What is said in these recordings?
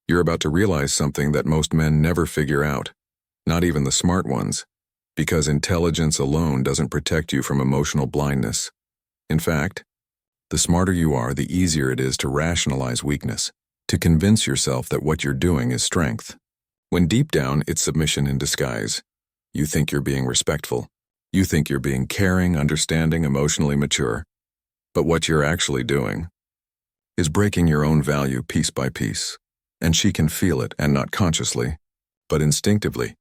You're about to realize something that most men never figure out, not even the smart ones, because intelligence alone doesn't protect you from emotional blindness. In fact, the smarter you are, the easier it is to rationalize weakness, to convince yourself that what you're doing is strength, when deep down it's submission in disguise. You think you're being respectful. You think you're being caring, understanding, emotionally mature. But what you're actually doing is breaking your own value piece by piece. And she can feel it, and not consciously, but instinctively.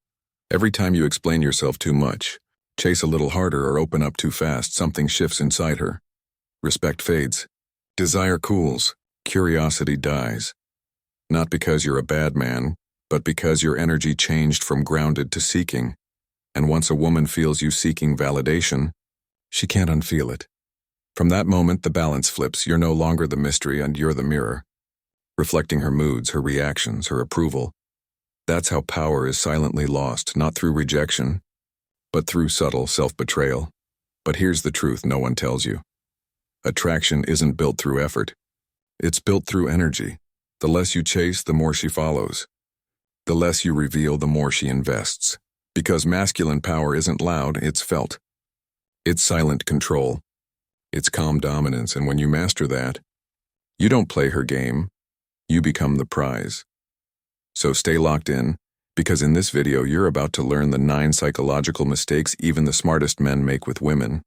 Every time you explain yourself too much, chase a little harder, or open up too fast, something shifts inside her. Respect fades. Desire cools. Curiosity dies. Not because you're a bad man, but because your energy changed from grounded to seeking. And once a woman feels you seeking validation, she can't unfeel it. From that moment, the balance flips. You're no longer the mystery, and you're the mirror, reflecting her moods, her reactions, her approval. That's how power is silently lost, not through rejection, but through subtle self-betrayal. But here's the truth no one tells you. Attraction isn't built through effort. It's built through energy. The less you chase, the more she follows. The less you reveal, the more she invests. Because masculine power isn't loud, it's felt. It's silent control. It's calm dominance, and when you master that, you don't play her game. You become the prize. So stay locked in, because in this video you're about to learn the 9 psychological mistakes even the smartest men make with women,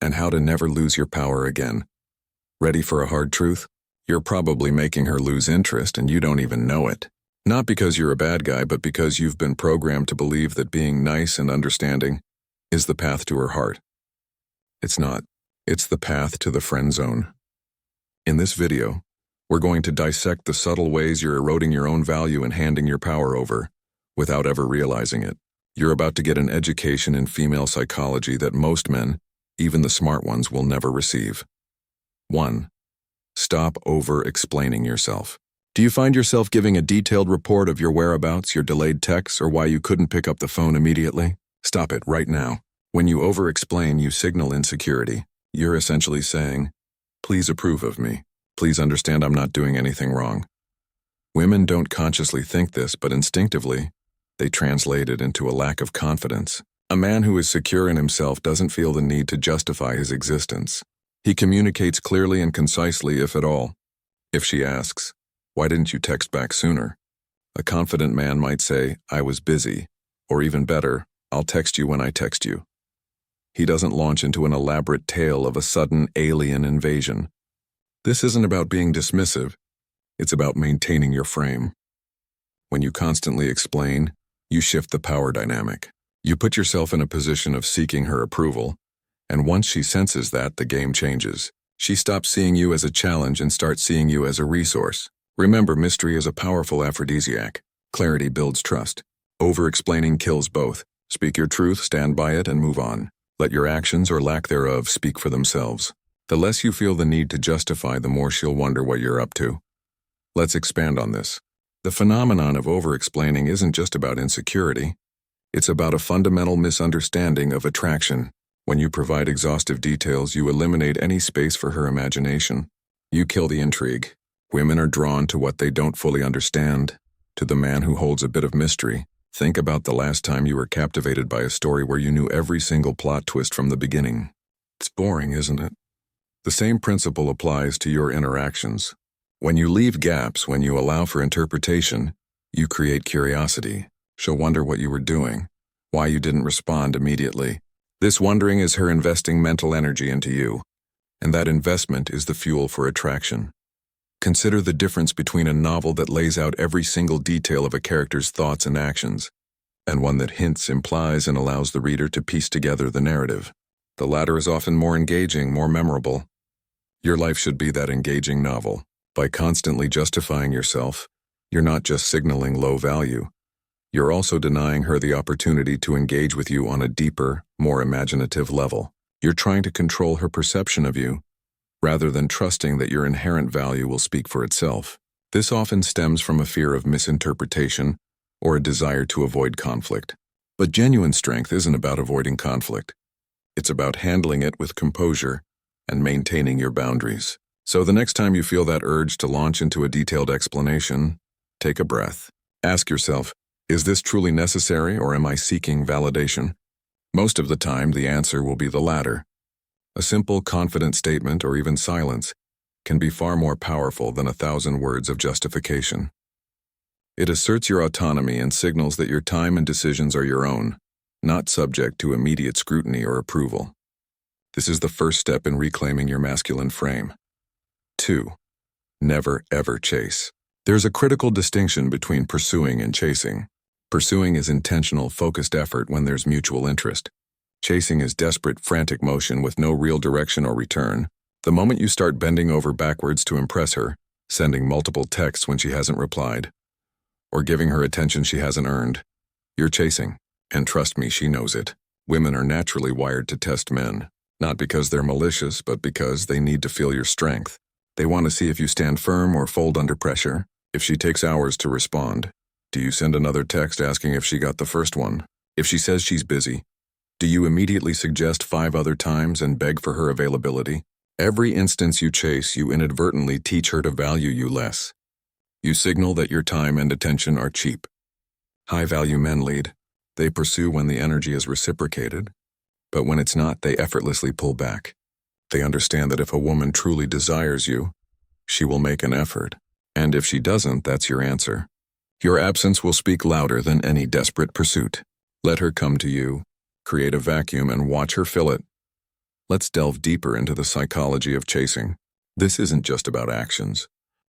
and how to never lose your power again. Ready for a hard truth? You're probably making her lose interest and you don't even know it. Not because you're a bad guy, but because you've been programmed to believe that being nice and understanding is the path to her heart. It's not. It's the path to the friend zone. In this video, we're going to dissect the subtle ways you're eroding your own value and handing your power over, without ever realizing it. You're about to get an education in female psychology that most men, even the smart ones, will never receive. 1. Stop over-explaining yourself. Do you find yourself giving a detailed report of your whereabouts, your delayed texts, or why you couldn't pick up the phone immediately? Stop it right now. When you over-explain, you signal insecurity. You're essentially saying, "Please approve of me. Please understand I'm not doing anything wrong." Women don't consciously think this, but instinctively, they translate it into a lack of confidence. A man who is secure in himself doesn't feel the need to justify his existence. He communicates clearly and concisely, if at all. If she asks, "Why didn't you text back sooner?" a confident man might say, "I was busy," or even better, "I'll text you when I text you." He doesn't launch into an elaborate tale of a sudden alien invasion. This isn't about being dismissive, it's about maintaining your frame. When you constantly explain, you shift the power dynamic. You put yourself in a position of seeking her approval, and once she senses that, the game changes. She stops seeing you as a challenge and starts seeing you as a resource. Remember, mystery is a powerful aphrodisiac. Clarity builds trust. Over-explaining kills both. Speak your truth, stand by it, and move on. Let your actions, or lack thereof, speak for themselves. The less you feel the need to justify, the more she'll wonder what you're up to. Let's expand on this. The phenomenon of over-explaining isn't just about insecurity. It's about a fundamental misunderstanding of attraction. When you provide exhaustive details, you eliminate any space for her imagination. You kill the intrigue. Women are drawn to what they don't fully understand, to the man who holds a bit of mystery. Think about the last time you were captivated by a story where you knew every single plot twist from the beginning. It's boring, isn't it? The same principle applies to your interactions. When you leave gaps, when you allow for interpretation, you create curiosity. She'll wonder what you were doing, why you didn't respond immediately. This wondering is her investing mental energy into you, and that investment is the fuel for attraction. Consider the difference between a novel that lays out every single detail of a character's thoughts and actions, and one that hints, implies, and allows the reader to piece together the narrative. The latter is often more engaging, more memorable. Your life should be that engaging novel. By constantly justifying yourself, you're not just signaling low value. You're also denying her the opportunity to engage with you on a deeper, more imaginative level. You're trying to control her perception of you, rather than trusting that your inherent value will speak for itself. This often stems from a fear of misinterpretation or a desire to avoid conflict. But genuine strength isn't about avoiding conflict. It's about handling it with composure and maintaining your boundaries. So the next time you feel that urge to launch into a detailed explanation, Take a breath. Ask yourself, is this truly necessary or am I seeking validation? Most of the time, the answer will be the latter. A simple, confident statement or even silence can be far more powerful than 1,000 words of justification. It asserts your autonomy and signals that your time and decisions are your own, not subject to immediate scrutiny or approval. This is the first step in reclaiming your masculine frame. 2. Never ever chase. There's a critical distinction between pursuing and chasing. Pursuing is intentional, focused effort when there's mutual interest. Chasing is desperate, frantic motion with no real direction or return. The moment you start bending over backwards to impress her, sending multiple texts when she hasn't replied, or giving her attention she hasn't earned, you're chasing. And trust me, she knows it. Women are naturally wired to test men, not because they're malicious, but because they need to feel your strength. They want to see if you stand firm or fold under pressure. If she takes hours to respond, do you send another text asking if she got the first one? If she says she's busy, do you immediately suggest 5 other times and beg for her availability? Every instance you chase, you inadvertently teach her to value you less. You signal that your time and attention are cheap. High-value men lead. They pursue when the energy is reciprocated, but when it's not, they effortlessly pull back. They understand that if a woman truly desires you, she will make an effort. And if she doesn't, that's your answer. Your absence will speak louder than any desperate pursuit. Let her come to you, create a vacuum, and watch her fill it. Let's delve deeper into the psychology of chasing. This isn't just about actions.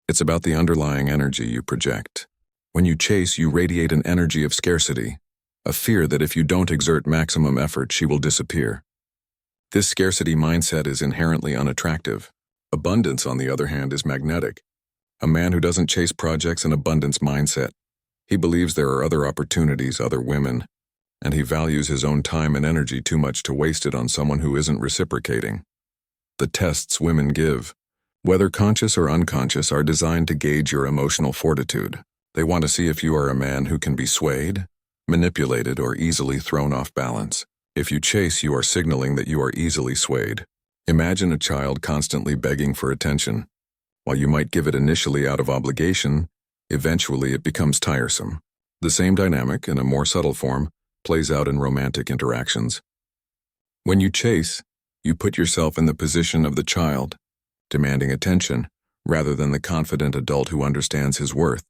It's about the underlying energy you project. When you chase, you radiate an energy of scarcity, a fear that if you don't exert maximum effort, she will disappear. This scarcity mindset is inherently unattractive. Abundance, on the other hand, is magnetic. A man who doesn't chase projects an abundance mindset. He believes there are other opportunities, other women, and he values his own time and energy too much to waste it on someone who isn't reciprocating. The tests women give, whether conscious or unconscious, are designed to gauge your emotional fortitude. They want to see if you are a man who can be swayed, manipulated, or easily thrown off balance. If you chase, you are signaling that you are easily swayed. Imagine a child constantly begging for attention. While you might give it initially out of obligation, eventually it becomes tiresome. The same dynamic, in a more subtle form, plays out in romantic interactions. When you chase, you put yourself in the position of the child, demanding attention, rather than the confident adult who understands his worth.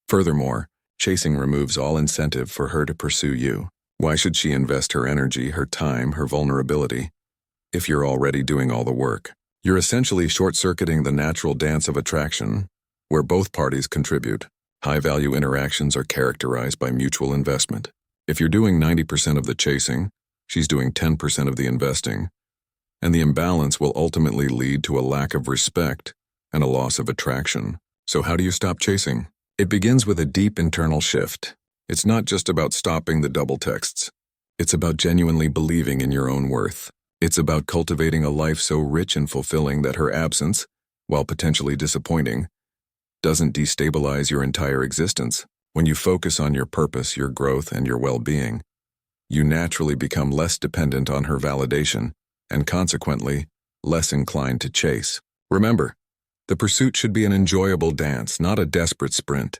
Furthermore, chasing removes all incentive for her to pursue you. Why should she invest her energy, her time, her vulnerability, if you're already doing all the work? You're essentially short-circuiting the natural dance of attraction, where both parties contribute. High-value interactions are characterized by mutual investment. If you're doing 90% of the chasing, she's doing 10% of the investing, and the imbalance will ultimately lead to a lack of respect and a loss of attraction. So how do you stop chasing? It begins with a deep internal shift. It's not just about stopping the double texts. It's about genuinely believing in your own worth. It's about cultivating a life so rich and fulfilling that her absence, while potentially disappointing, doesn't destabilize your entire existence. When you focus on your purpose, your growth, and your well-being, you naturally become less dependent on her validation and consequently less inclined to chase. Remember, the pursuit should be an enjoyable dance, not a desperate sprint.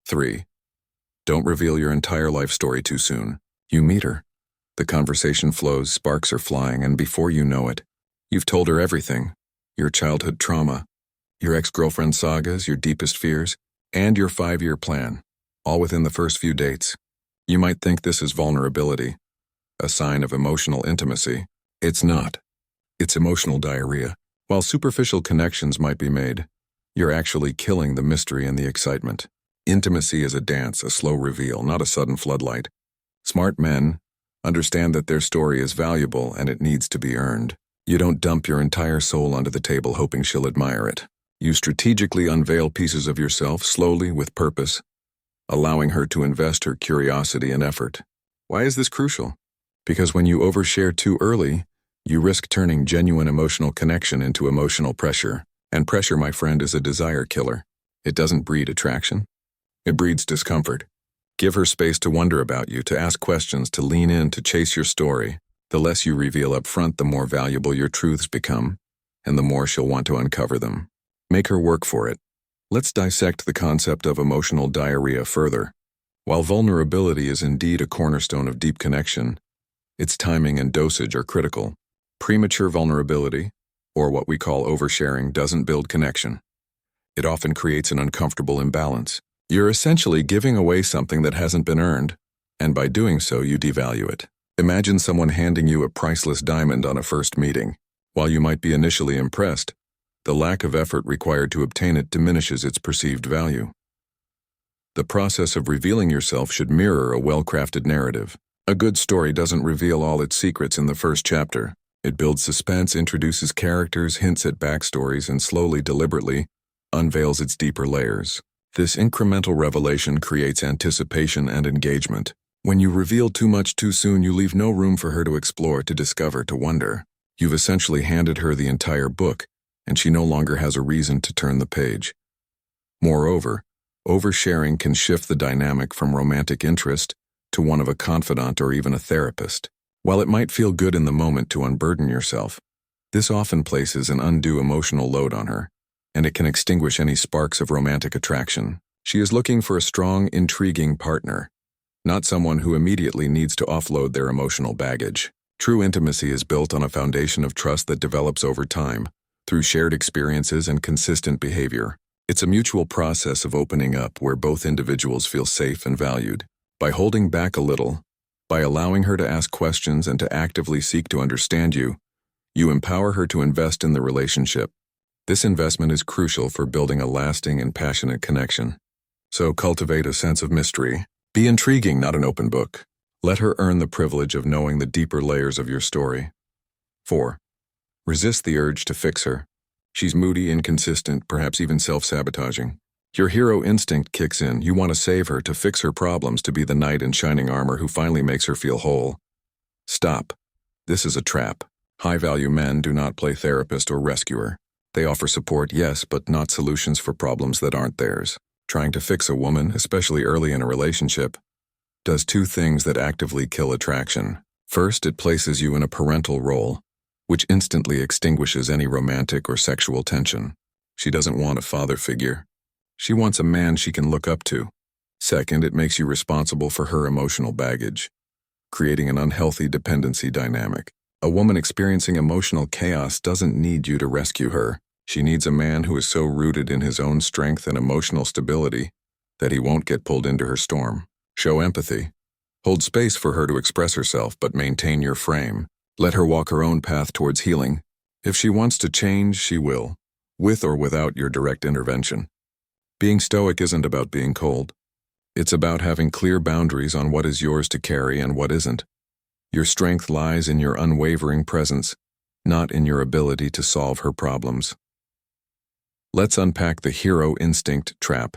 3. Don't reveal your entire life story too soon. You meet her. The conversation flows, sparks are flying, and before you know it, you've told her everything. Your childhood trauma, your ex-girlfriend sagas, your deepest fears, and your 5-year plan, all within the first few dates. You might think this is vulnerability, a sign of emotional intimacy. It's not. It's emotional diarrhea. While superficial connections might be made, you're actually killing the mystery and the excitement. Intimacy is a dance, a slow reveal, not a sudden floodlight. Smart men understand that their story is valuable and it needs to be earned. You don't dump your entire soul onto the table hoping she'll admire it. You strategically unveil pieces of yourself slowly with purpose, allowing her to invest her curiosity and effort. Why is this crucial? Because when you overshare too early, you risk turning genuine emotional connection into emotional pressure. And pressure, my friend, is a desire killer. It doesn't breed attraction. It breeds discomfort. Give her space to wonder about you, to ask questions, to lean in, to chase your story. The less you reveal up front, the more valuable your truths become, and the more she'll want to uncover them. Make her work for it. Let's dissect the concept of emotional diarrhea further. While vulnerability is indeed a cornerstone of deep connection, its timing and dosage are critical. Premature vulnerability, or what we call oversharing, doesn't build connection. It often creates an uncomfortable imbalance. You're essentially giving away something that hasn't been earned, and by doing so, you devalue it. Imagine someone handing you a priceless diamond on a first meeting. While you might be initially impressed, the lack of effort required to obtain it diminishes its perceived value. The process of revealing yourself should mirror a well-crafted narrative. A good story doesn't reveal all its secrets in the first chapter. It builds suspense, introduces characters, hints at backstories, and slowly, deliberately, unveils its deeper layers. This incremental revelation creates anticipation and engagement. When you reveal too much too soon, you leave no room for her to explore, to discover, to wonder. You've essentially handed her the entire book, and she no longer has a reason to turn the page. Moreover, oversharing can shift the dynamic from romantic interest to one of a confidant or even a therapist. While it might feel good in the moment to unburden yourself, this often places an undue emotional load on her, and it can extinguish any sparks of romantic attraction. She is looking for a strong, intriguing partner, not someone who immediately needs to offload their emotional baggage. True intimacy is built on a foundation of trust that develops over time, through shared experiences and consistent behavior. It's a mutual process of opening up where both individuals feel safe and valued. By holding back a little, by allowing her to ask questions and to actively seek to understand you, you empower her to invest in the relationship. This investment is crucial for building a lasting and passionate connection. So cultivate a sense of mystery. Be intriguing, not an open book. Let her earn the privilege of knowing the deeper layers of your story. 4. Resist the urge to fix her. She's moody, inconsistent, perhaps even self-sabotaging. Your hero instinct kicks in. You want to save her, to fix her problems, to be the knight in shining armor who finally makes her feel whole. Stop. This is a trap. High-value men do not play therapist or rescuer. They offer support, yes, but not solutions for problems that aren't theirs. Trying to fix a woman, especially early in a relationship, does two things that actively kill attraction. First, it places you in a parental role, which instantly extinguishes any romantic or sexual tension. She doesn't want a father figure. She wants a man she can look up to. Second, it makes you responsible for her emotional baggage, creating an unhealthy dependency dynamic. A woman experiencing emotional chaos doesn't need you to rescue her. She needs a man who is so rooted in his own strength and emotional stability that he won't get pulled into her storm. Show empathy. Hold space for her to express herself, but maintain your frame. Let her walk her own path towards healing. If she wants to change, she will, with or without your direct intervention. Being stoic isn't about being cold. It's about having clear boundaries on what is yours to carry and what isn't. Your strength lies in your unwavering presence, not in your ability to solve her problems. Let's unpack the hero instinct trap.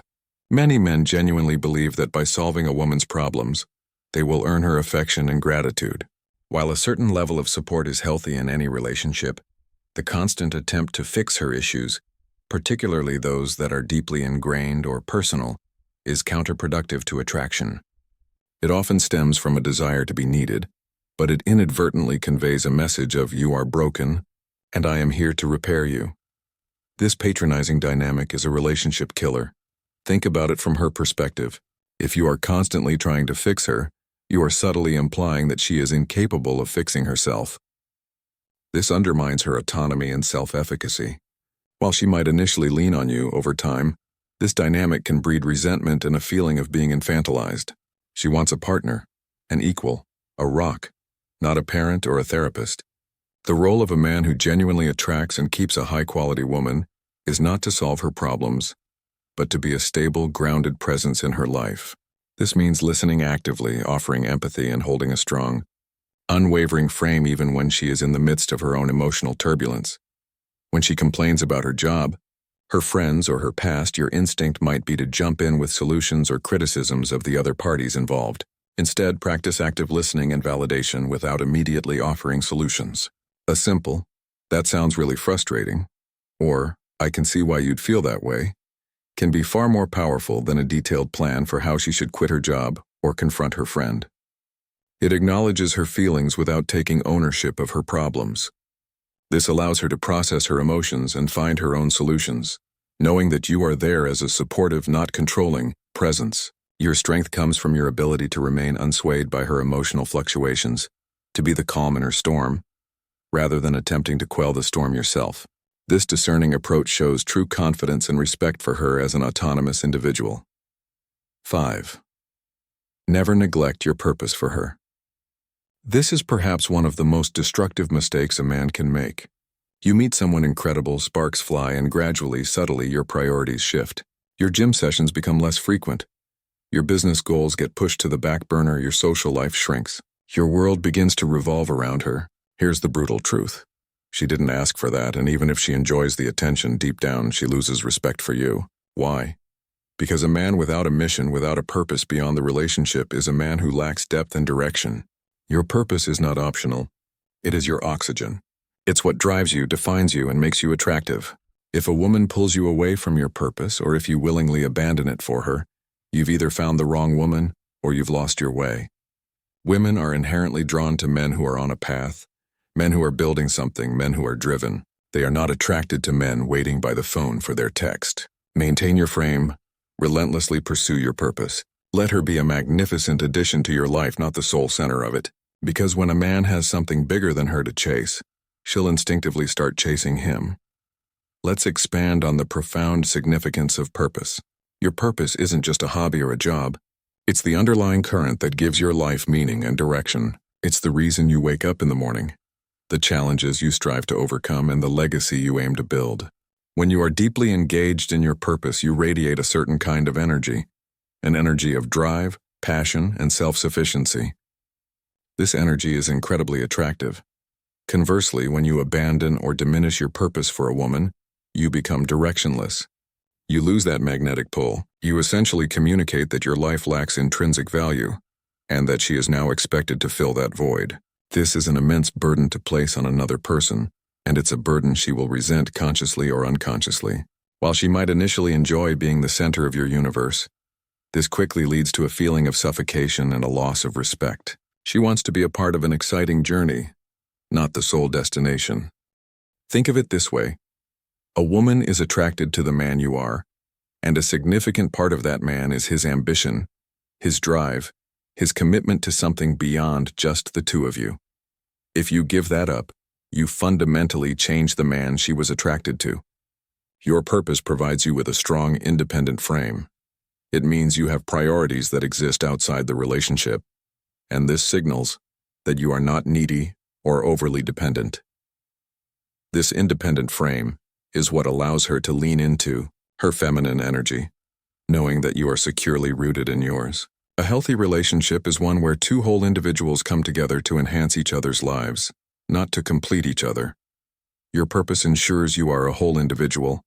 Many men genuinely believe that by solving a woman's problems, they will earn her affection and gratitude. While a certain level of support is healthy in any relationship, the constant attempt to fix her issues, particularly those that are deeply ingrained or personal, is counterproductive to attraction. It often stems from a desire to be needed, but it inadvertently conveys a message of "you are broken, and I am here to repair you." This patronizing dynamic is a relationship killer. Think about it from her perspective. If you are constantly trying to fix her, you are subtly implying that she is incapable of fixing herself. This undermines her autonomy and self-efficacy. While she might initially lean on you, over time, this dynamic can breed resentment and a feeling of being infantilized. She wants a partner, an equal, a rock, not a parent or a therapist. The role of a man who genuinely attracts and keeps a high-quality woman is not to solve her problems, but to be a stable, grounded presence in her life. This means listening actively, offering empathy, and holding a strong, unwavering frame even when she is in the midst of her own emotional turbulence. When she complains about her job, her friends, or her past, your instinct might be to jump in with solutions or criticisms of the other parties involved. Instead, practice active listening and validation without immediately offering solutions. A simple, "That sounds really frustrating," or "I can see why you'd feel that way," can be far more powerful than a detailed plan for how she should quit her job or confront her friend. It acknowledges her feelings without taking ownership of her problems. This allows her to process her emotions and find her own solutions, knowing that you are there as a supportive, not controlling, presence. Your strength comes from your ability to remain unswayed by her emotional fluctuations, to be the calm in her storm, rather than attempting to quell the storm yourself. This discerning approach shows true confidence and respect for her as an autonomous individual. 5. Never neglect your purpose for her. This is perhaps one of the most destructive mistakes a man can make. You meet someone incredible, sparks fly, and gradually, subtly, your priorities shift. Your gym sessions become less frequent. Your business goals get pushed to the back burner, your social life shrinks. Your world begins to revolve around her. Here's the brutal truth. She didn't ask for that, and even if she enjoys the attention, deep down she loses respect for you. Why? Because a man without a mission, without a purpose beyond the relationship, is a man who lacks depth and direction. Your purpose is not optional. It is your oxygen. It's what drives you, defines you, and makes you attractive. If a woman pulls you away from your purpose, or if you willingly abandon it for her, you've either found the wrong woman, or you've lost your way. Women are inherently drawn to men who are on a path, men who are building something, men who are driven. They are not attracted to men waiting by the phone for their text. Maintain your frame. Relentlessly pursue your purpose. Let her be a magnificent addition to your life, not the sole center of it. Because when a man has something bigger than her to chase, she'll instinctively start chasing him. Let's expand on the profound significance of purpose. Your purpose isn't just a hobby or a job. It's the underlying current that gives your life meaning and direction. It's the reason you wake up in the morning, the challenges you strive to overcome, and the legacy you aim to build. When you are deeply engaged in your purpose, you radiate a certain kind of energy, an energy of drive, passion, and self-sufficiency. This energy is incredibly attractive. Conversely, when you abandon or diminish your purpose for a woman, you become directionless. You lose that magnetic pull. You essentially communicate that your life lacks intrinsic value, and that she is now expected to fill that void. This is an immense burden to place on another person, and it's a burden she will resent consciously or unconsciously. While she might initially enjoy being the center of your universe, this quickly leads to a feeling of suffocation and a loss of respect. She wants to be a part of an exciting journey, not the sole destination. Think of it this way. A woman is attracted to the man you are, and a significant part of that man is his ambition, his drive, his commitment to something beyond just the two of you. If you give that up, you fundamentally change the man she was attracted to. Your purpose provides you with a strong, independent frame. It means you have priorities that exist outside the relationship, and this signals that you are not needy or overly dependent. This independent frame is what allows her to lean into her feminine energy, knowing that you are securely rooted in yours. A healthy relationship is one where two whole individuals come together to enhance each other's lives, not to complete each other. Your purpose ensures you are a whole individual,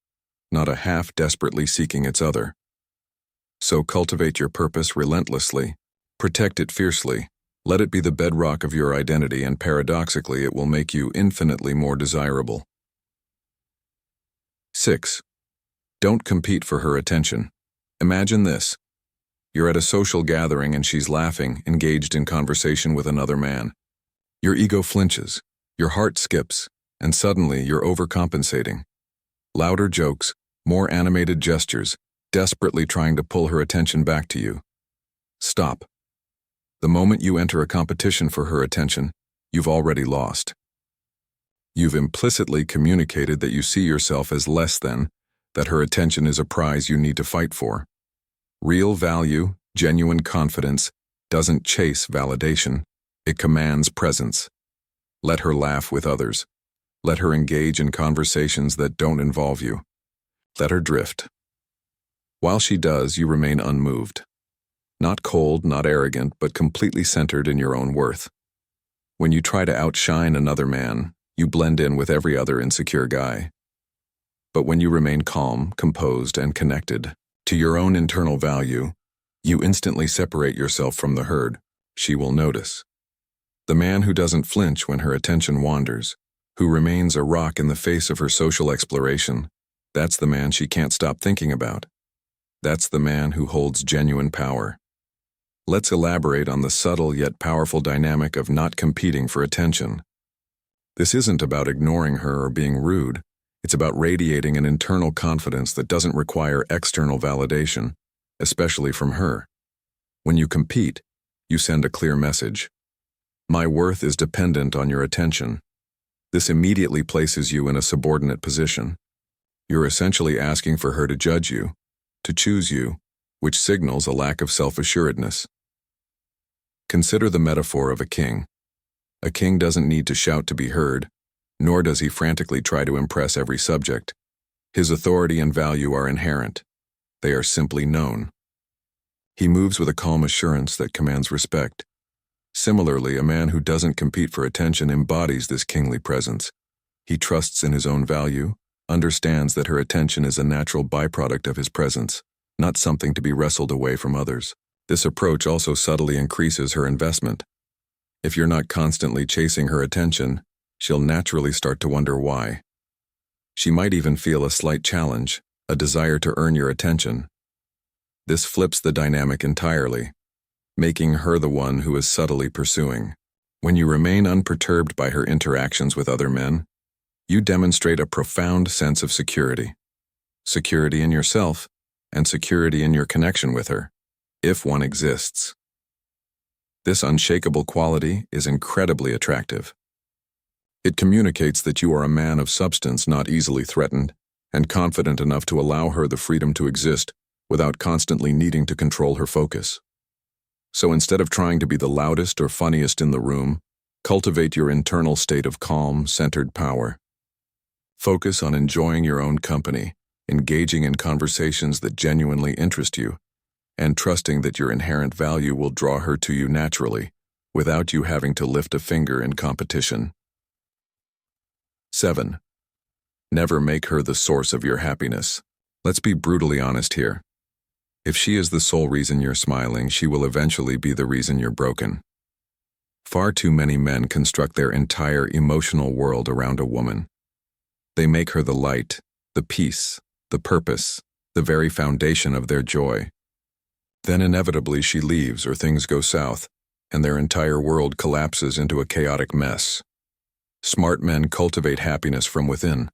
not a half desperately seeking its other. So cultivate your purpose relentlessly, protect it fiercely, let it be the bedrock of your identity, and paradoxically it will make you infinitely more desirable. 6. Don't compete for her attention. Imagine this. You're at a social gathering and she's laughing, engaged in conversation with another man. Your ego flinches, your heart skips, and suddenly you're overcompensating. Louder jokes, more animated gestures, desperately trying to pull her attention back to you. Stop. The moment you enter a competition for her attention, you've already lost. You've implicitly communicated that you see yourself as less than, that her attention is a prize you need to fight for. Real value, genuine confidence, doesn't chase validation, it commands presence. Let her laugh with others. Let her engage in conversations that don't involve you. Let her drift. While she does, you remain unmoved. Not cold, not arrogant, but completely centered in your own worth. When you try to outshine another man, you blend in with every other insecure guy. But when you remain calm, composed, and connected to your own internal value, you instantly separate yourself from the herd. She will notice. The man who doesn't flinch when her attention wanders, who remains a rock in the face of her social exploration, that's the man she can't stop thinking about. That's the man who holds genuine power. Let's elaborate on the subtle yet powerful dynamic of not competing for attention. This isn't about ignoring her or being rude. It's about radiating an internal confidence that doesn't require external validation, especially from her. When you compete, you send a clear message. My worth is dependent on your attention. This immediately places you in a subordinate position. You're essentially asking for her to judge you, to choose you, which signals a lack of self-assuredness. Consider the metaphor of a king. A king doesn't need to shout to be heard, nor does he frantically try to impress every subject. His authority and value are inherent. They are simply known. He moves with a calm assurance that commands respect. Similarly, a man who doesn't compete for attention embodies this kingly presence. He trusts in his own value, understands that her attention is a natural byproduct of his presence, not something to be wrestled away from others. This approach also subtly increases her investment. If you're not constantly chasing her attention, she'll naturally start to wonder why. She might even feel a slight challenge, a desire to earn your attention. This flips the dynamic entirely, making her the one who is subtly pursuing. When you remain unperturbed by her interactions with other men, you demonstrate a profound sense of security. Security in yourself, and security in your connection with her, if one exists. This unshakable quality is incredibly attractive. It communicates that you are a man of substance not easily threatened, and confident enough to allow her the freedom to exist without constantly needing to control her focus. So instead of trying to be the loudest or funniest in the room, cultivate your internal state of calm, centered power. Focus on enjoying your own company, engaging in conversations that genuinely interest you, and trusting that your inherent value will draw her to you naturally, without you having to lift a finger in competition. 7. Never make her the source of your happiness. Let's be brutally honest here. If she is the sole reason you're smiling, she will eventually be the reason you're broken. Far too many men construct their entire emotional world around a woman. They make her the light, the peace, the purpose, the very foundation of their joy. Then inevitably she leaves or things go south, and their entire world collapses into a chaotic mess. Smart men cultivate happiness from within.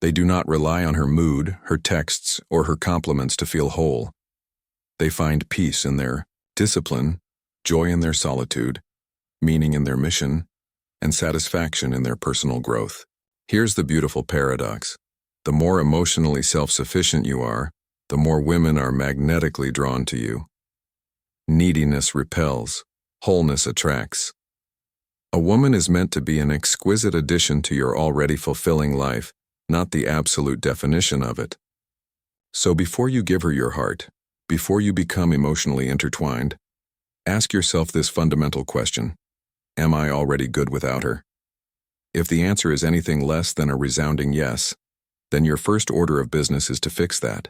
They do not rely on her mood, her texts, or her compliments to feel whole. They find peace in their discipline, joy in their solitude, meaning in their mission, and satisfaction in their personal growth. Here's the beautiful paradox. The more emotionally self-sufficient you are, the more women are magnetically drawn to you. Neediness repels, wholeness attracts. A woman is meant to be an exquisite addition to your already fulfilling life, not the absolute definition of it. So before you give her your heart, before you become emotionally intertwined, ask yourself this fundamental question: am I already good without her? If the answer is anything less than a resounding yes, then your first order of business is to fix that.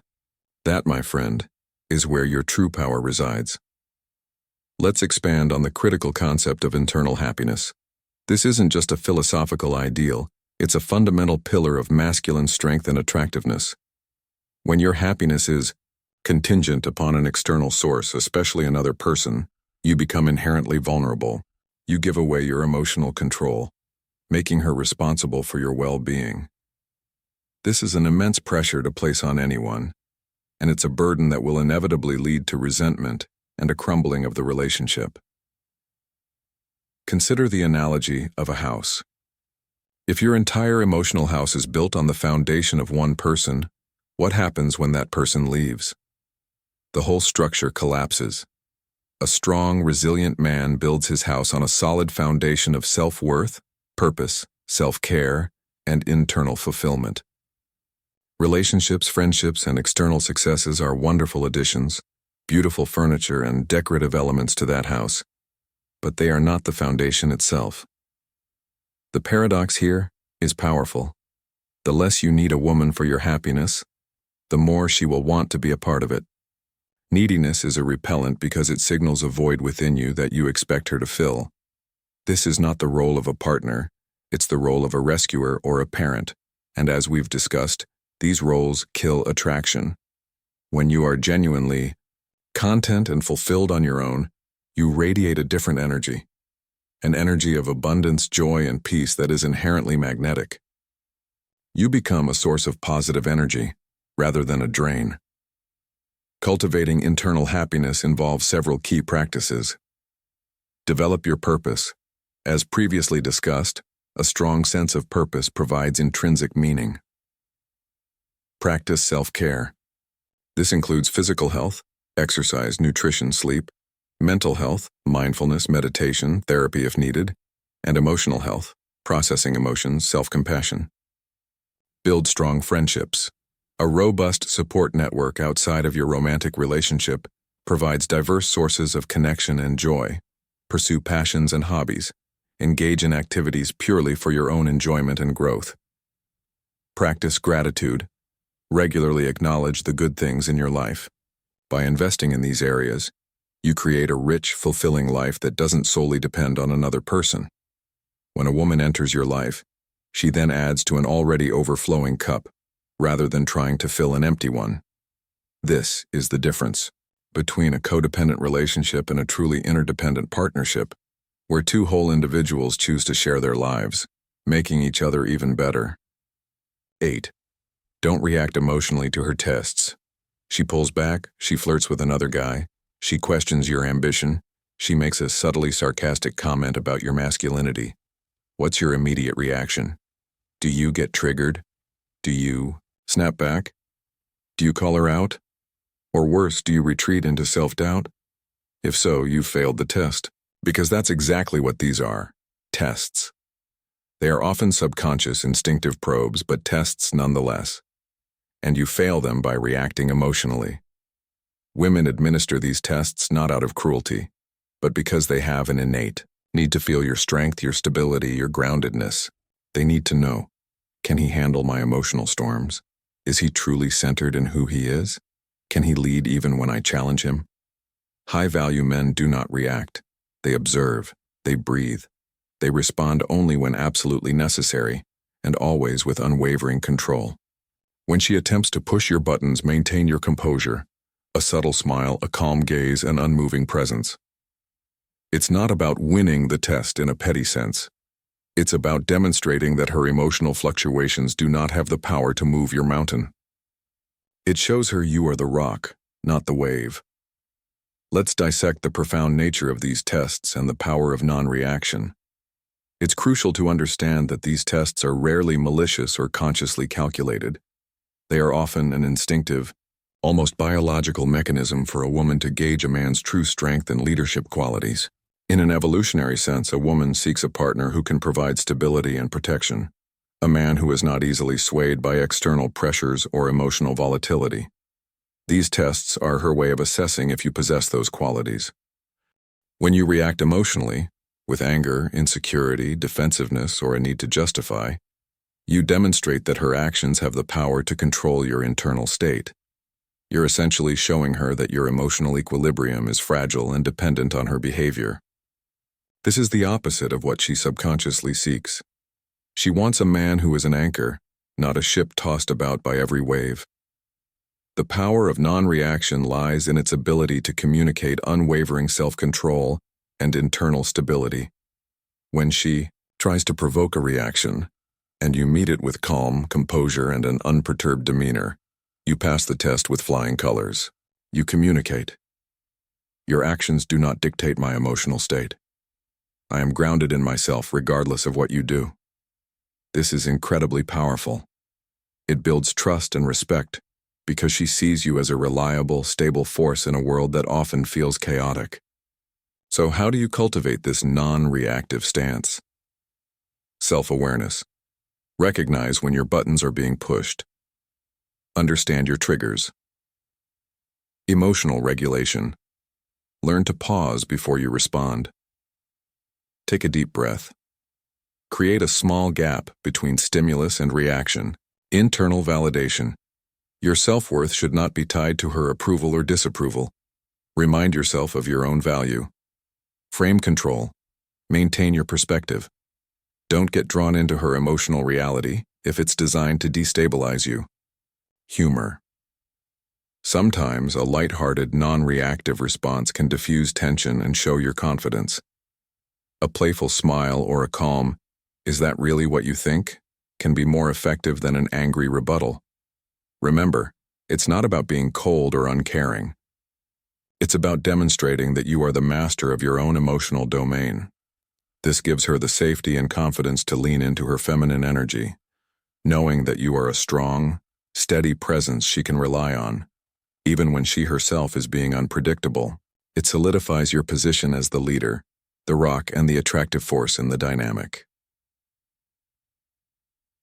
That, my friend, is where your true power resides. Let's expand on the critical concept of internal happiness. This isn't just a philosophical ideal, it's a fundamental pillar of masculine strength and attractiveness. When your happiness is contingent upon an external source, especially another person, you become inherently vulnerable. You give away your emotional control, making her responsible for your well-being. This is an immense pressure to place on anyone, and it's a burden that will inevitably lead to resentment and a crumbling of the relationship. Consider the analogy of a house. If your entire emotional house is built on the foundation of one person, what happens when that person leaves? The whole structure collapses. A strong, resilient man builds his house on a solid foundation of self-worth, purpose, self-care, and internal fulfillment. Relationships, friendships, and external successes are wonderful additions, beautiful furniture, and decorative elements to that house, but they are not the foundation itself. The paradox here is powerful. The less you need a woman for your happiness, the more she will want to be a part of it. Neediness is a repellent because it signals a void within you that you expect her to fill. This is not the role of a partner, it's the role of a rescuer or a parent, and as we've discussed, these roles kill attraction. When you are genuinely content and fulfilled on your own, you radiate a different energy, an energy of abundance, joy, and peace that is inherently magnetic. You become a source of positive energy, rather than a drain. Cultivating internal happiness involves several key practices. Develop your purpose. As previously discussed, a strong sense of purpose provides intrinsic meaning. Practice self-care. This includes physical health, exercise, nutrition, sleep, mental health, mindfulness, meditation, therapy if needed, and emotional health, processing emotions, self-compassion. Build strong friendships. A robust support network outside of your romantic relationship provides diverse sources of connection and joy. Pursue passions and hobbies. Engage in activities purely for your own enjoyment and growth. Practice gratitude. Regularly acknowledge the good things in your life. By investing in these areas, you create a rich, fulfilling life that doesn't solely depend on another person. When a woman enters your life, she then adds to an already overflowing cup, rather than trying to fill an empty one. This is the difference between a codependent relationship and a truly interdependent partnership, where two whole individuals choose to share their lives, making each other even better. 8. Don't react emotionally to her tests. She pulls back, she flirts with another guy, she questions your ambition, she makes a subtly sarcastic comment about your masculinity. What's your immediate reaction? Do you get triggered? Do you snap back? Do you call her out? Or worse, do you retreat into self-doubt? If so, you've failed the test. Because that's exactly what these are, tests. They are often subconscious, instinctive probes, but tests nonetheless. And you fail them by reacting emotionally. Women administer these tests not out of cruelty, but because they have an innate need to feel your strength, your stability, your groundedness. They need to know, can he handle my emotional storms? Is he truly centered in who he is? Can he lead even when I challenge him? High-value men do not react. They observe, they breathe, they respond only when absolutely necessary, and always with unwavering control. When she attempts to push your buttons, maintain your composure, a subtle smile, a calm gaze, an unmoving presence. It's not about winning the test in a petty sense. It's about demonstrating that her emotional fluctuations do not have the power to move your mountain. It shows her you are the rock, not the wave. Let's dissect the profound nature of these tests and the power of non-reaction. It's crucial to understand that these tests are rarely malicious or consciously calculated. They are often an instinctive, almost biological mechanism for a woman to gauge a man's true strength and leadership qualities. In an evolutionary sense, a woman seeks a partner who can provide stability and protection, a man who is not easily swayed by external pressures or emotional volatility. These tests are her way of assessing if you possess those qualities. When you react emotionally, with anger, insecurity, defensiveness, or a need to justify, you demonstrate that her actions have the power to control your internal state. You're essentially showing her that your emotional equilibrium is fragile and dependent on her behavior. This is the opposite of what she subconsciously seeks. She wants a man who is an anchor, not a ship tossed about by every wave. The power of non-reaction lies in its ability to communicate unwavering self-control and internal stability. When she tries to provoke a reaction, and you meet it with calm, composure, and an unperturbed demeanor, you pass the test with flying colors. You communicate. Your actions do not dictate my emotional state. I am grounded in myself regardless of what you do. This is incredibly powerful. It builds trust and respect, because she sees you as a reliable, stable force in a world that often feels chaotic. So how do you cultivate this non-reactive stance? Self-awareness. Recognize when your buttons are being pushed. Understand your triggers. Emotional regulation. Learn to pause before you respond. Take a deep breath. Create a small gap between stimulus and reaction. Internal validation. Your self-worth should not be tied to her approval or disapproval. Remind yourself of your own value. Frame control. Maintain your perspective. Don't get drawn into her emotional reality if it's designed to destabilize you. Humor. Sometimes a light-hearted, non-reactive response can diffuse tension and show your confidence. A playful smile or a calm, "Is that really what you think?" can be more effective than an angry rebuttal. Remember, it's not about being cold or uncaring. It's about demonstrating that you are the master of your own emotional domain. This gives her the safety and confidence to lean into her feminine energy, knowing that you are a strong, steady presence she can rely on. Even when she herself is being unpredictable, it solidifies your position as the leader, the rock, and the attractive force in the dynamic.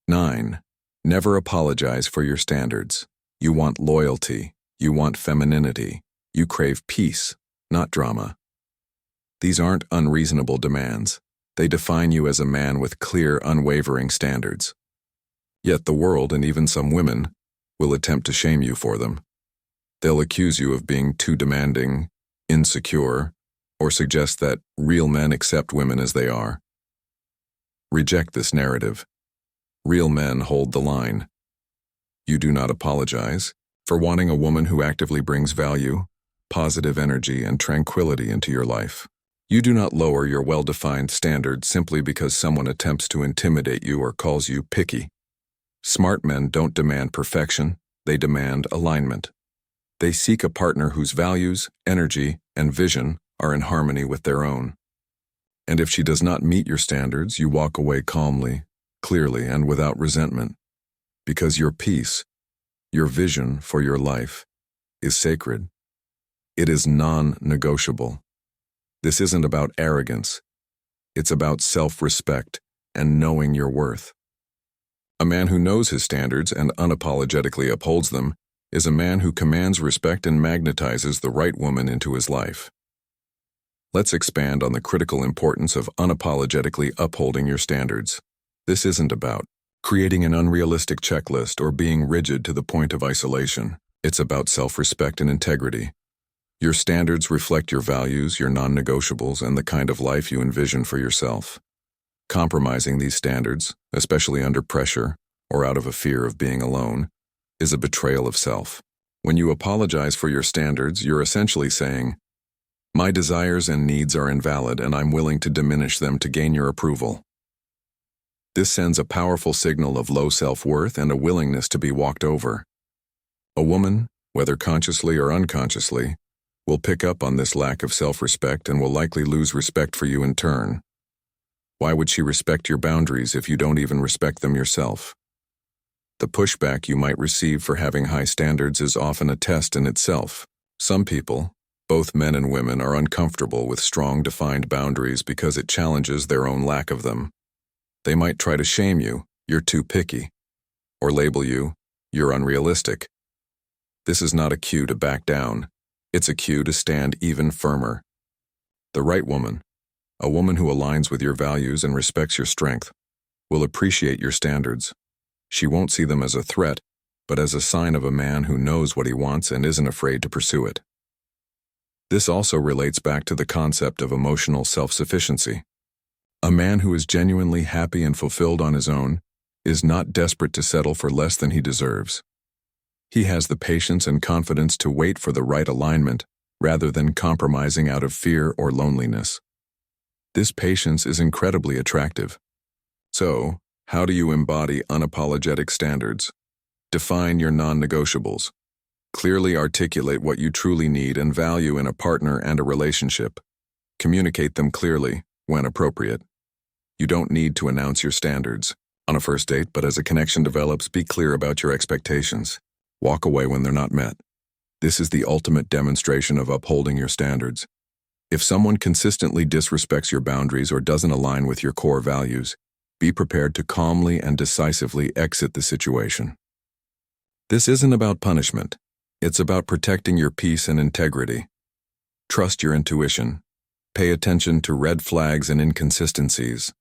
9. Never apologize for your standards. You want loyalty. You want femininity. You crave peace, not drama. These aren't unreasonable demands. They define you as a man with clear, unwavering standards. Yet the world, and even some women, will attempt to shame you for them. They'll accuse you of being too demanding, insecure, or suggest that real men accept women as they are. Reject this narrative. Real men hold the line. You do not apologize for wanting a woman who actively brings value, positive energy, and tranquility into your life. You do not lower your well-defined standards simply because someone attempts to intimidate you or calls you picky. Smart men don't demand perfection, they demand alignment. They seek a partner whose values, energy, and vision are in harmony with their own. And if she does not meet your standards, you walk away calmly, clearly, and without resentment. Because your peace, your vision for your life, is sacred. It is non-negotiable. This isn't about arrogance. It's about self-respect and knowing your worth. A man who knows his standards and unapologetically upholds them is a man who commands respect and magnetizes the right woman into his life. Let's expand on the critical importance of unapologetically upholding your standards. This isn't about creating an unrealistic checklist or being rigid to the point of isolation. It's about self-respect and integrity. Your standards reflect your values, your non-negotiables, and the kind of life you envision for yourself. Compromising these standards, especially under pressure or out of a fear of being alone, is a betrayal of self. When you apologize for your standards, you're essentially saying, "My desires and needs are invalid, and I'm willing to diminish them to gain your approval." This sends a powerful signal of low self-worth and a willingness to be walked over. A woman, whether consciously or unconsciously, will pick up on this lack of self-respect and will likely lose respect for you in turn. Why would she respect your boundaries if you don't even respect them yourself? The pushback you might receive for having high standards is often a test in itself. Some people, both men and women, are uncomfortable with strong, defined boundaries because it challenges their own lack of them. They might try to shame you, "You're too picky," or label you, "You're unrealistic." This is not a cue to back down. It's a cue to stand even firmer. The right woman, a woman who aligns with your values and respects your strength, will appreciate your standards. She won't see them as a threat, but as a sign of a man who knows what he wants and isn't afraid to pursue it. This also relates back to the concept of emotional self-sufficiency. A man who is genuinely happy and fulfilled on his own is not desperate to settle for less than he deserves. He has the patience and confidence to wait for the right alignment rather than compromising out of fear or loneliness. This patience is incredibly attractive. So, how do you embody unapologetic standards? Define your non-negotiables. Clearly articulate what you truly need and value in a partner and a relationship. Communicate them clearly, when appropriate. You don't need to announce your standards on a first date, but as a connection develops, be clear about your expectations. Walk away when they're not met. This is the ultimate demonstration of upholding your standards. If someone consistently disrespects your boundaries or doesn't align with your core values, be prepared to calmly and decisively exit the situation. This isn't about punishment. It's about protecting your peace and integrity. Trust your intuition. Pay attention to red flags and inconsistencies.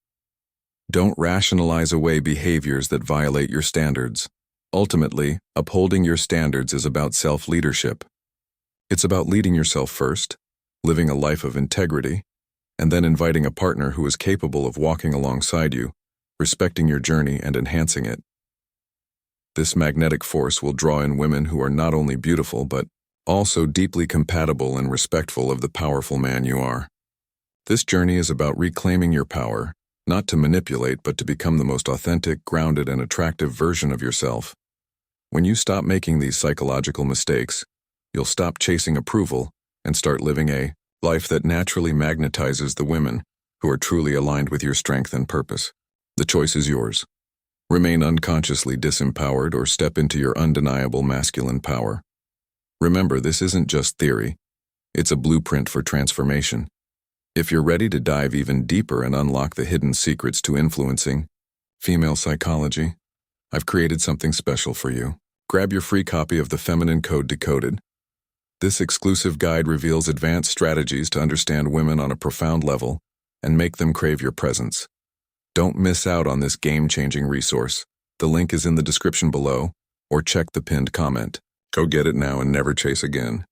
Don't rationalize away behaviors that violate your standards. Ultimately, upholding your standards is about self-leadership. It's about leading yourself first, living a life of integrity, and then inviting a partner who is capable of walking alongside you, respecting your journey and enhancing it. This magnetic force will draw in women who are not only beautiful but also deeply compatible and respectful of the powerful man you are. This journey is about reclaiming your power, not to manipulate, but to become the most authentic, grounded, and attractive version of yourself. When you stop making these psychological mistakes, you'll stop chasing approval and start living a life that naturally magnetizes the women who are truly aligned with your strength and purpose. The choice is yours. Remain unconsciously disempowered or step into your undeniable masculine power. Remember, this isn't just theory. It's a blueprint for transformation. If you're ready to dive even deeper and unlock the hidden secrets to influencing female psychology, I've created something special for you. Grab your free copy of The Feminine Code Decoded. This exclusive guide reveals advanced strategies to understand women on a profound level and make them crave your presence. Don't miss out on this game-changing resource. The link is in the description below, or check the pinned comment. Go get it now and never chase again.